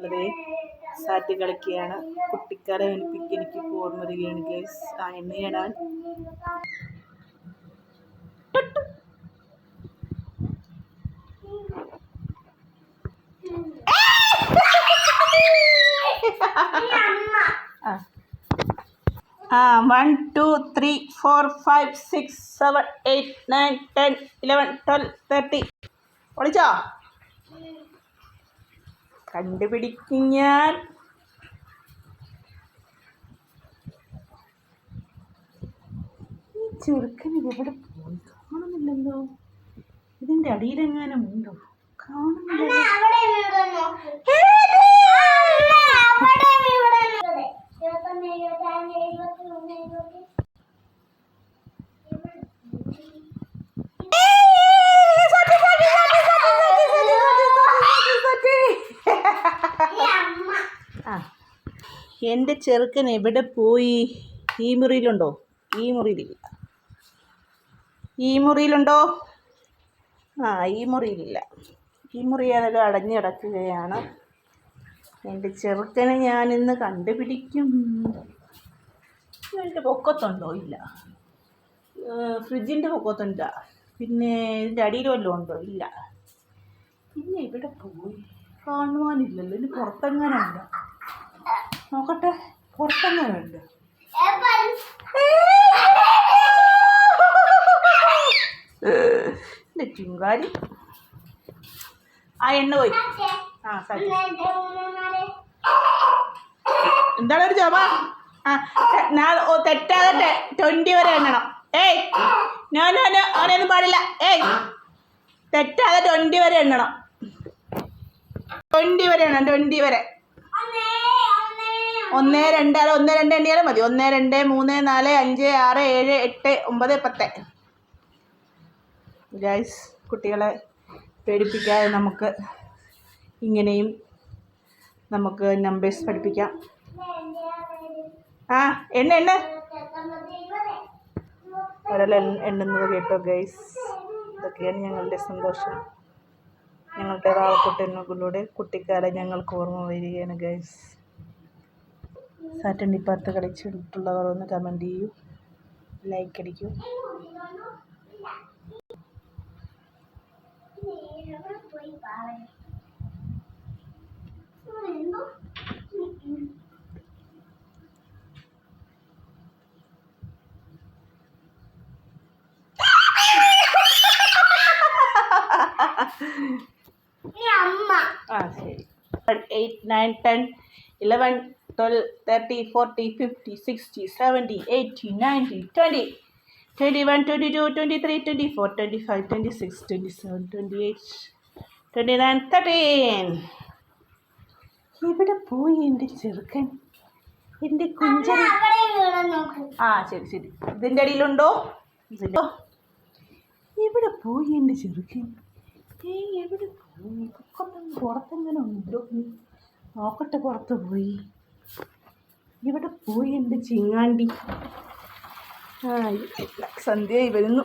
മക്കളൊക്കെ സാറ്റ് കളിക്കുകയാണ്. കുട്ടിക്കാലം എനിക്ക് ഓർമ്മ വരികയാണ് ഗൈസ്. ആ എണ്ണയാണ് ആ 1 2 3 4 5 6 7 8 9 10 11 12 13 ഒളിച്ചോ? കണ്ടുപിടിക്കും ഞാൻ. ഈ ചെറുക്കന് എവിടെ പോയി? കാണുന്നില്ലല്ലോ. ഇതിന്റെ അടിയിലെങ്ങാനും ഉണ്ടോ? കാണുന്നില്ല. എൻ്റെ ചെറുക്കൻ എവിടെ പോയി? ഈ മുറിയിലുണ്ടോ? ഈ മുറിയിലില്ല. ഈ മുറിയിലുണ്ടോ? ആ ഈ മുറിയിലില്ല. ഈ മുറി ഏതെങ്കിലും അടഞ്ഞു കിടക്കുകയാണ്. എൻ്റെ ചെറുക്കനെ ഞാനിന്ന് കണ്ടുപിടിക്കും. എൻ്റെ പൊക്കത്തുണ്ടോ? ഇല്ല. ഫ്രിഡ്ജിൻ്റെ പൊക്കത്തുണ്ടോ? പിന്നെ ഇതിൻ്റെ അടിയിൽ വല്ലതും ഉണ്ടോ? ഇല്ല. പിന്നെ ഇവിടെ പോയി കാണുവാനില്ലല്ലോ. ഇനി പുറത്തെങ്ങാനുണ്ടോ? നോക്കട്ടെ, പുറത്തെങ്ങാനുണ്ട്. ചുങ്കാരി. ആ എണ്ണ പോയി. ആ സാരി. എന്താണ് ഒരു ജോബ? തെറ്റാകട്ടെ. 20 വരെ എണ്ണണം. ഏയ് നോ അവനൊന്നും പാടില്ല. ഏയ് തെറ്റാതെ 20 വരെ എണ്ണണം. 20 വരെ എണ്ണണം. 20 വരെ. 1 2 1 2 എണ്ണിയാലും മതി. 1 2 3 4 5 6 7 8 9 10. ഗൈസ്, കുട്ടികളെ പേടിപ്പിക്കാതെ നമുക്ക് ഇങ്ങനെയും നമുക്ക് നമ്പേഴ്സ് പഠിപ്പിക്കാം. ആ എണ്ണ ഒരാൾ എണ്ണുന്നത് കേട്ടോ ഗൈസ്. ഇതൊക്കെയാണ് ഞങ്ങളുടെ സന്തോഷം. ഞങ്ങളുടെ റാവക്കുട്ടനുകളിലൂടെ കുട്ടിക്കാലം ഞങ്ങൾക്ക് ഓർമ്മ വരികയാണ് ഗൈസ്. സാറ്റണിപ്പത്ത് കളിച്ചിട്ടുള്ളവർ ഒന്ന് കമൻറ്റ് ചെയ്യൂ, ലൈക്ക് അടിക്കൂ. ആ ശരി. 8 9 10 11 12 13 14 15 16 17 18 19 20 21 22 23 24 25 26 27 28 29 13. ഇവിടെ പോയി എൻ്റെ ചെറുക്കൻ? എൻ്റെ കുഞ്ചൻ. ആ ശരി ശരി. ഇതിൻ്റെ അടിയിലുണ്ടോ? ഇവിടെ പോയി എൻ്റെ ചെറുക്കൻ? എവിടെ പോയി? പുറത്തെങ്ങനെ ഉണ്ടോ? നോക്കട്ടെ. പുറത്ത് പോയി. ഇവിടെ പോയി എൻ്റെ ചിങ്ങാണ്ടി? ആ സന്ധ്യയായി വരുന്നു.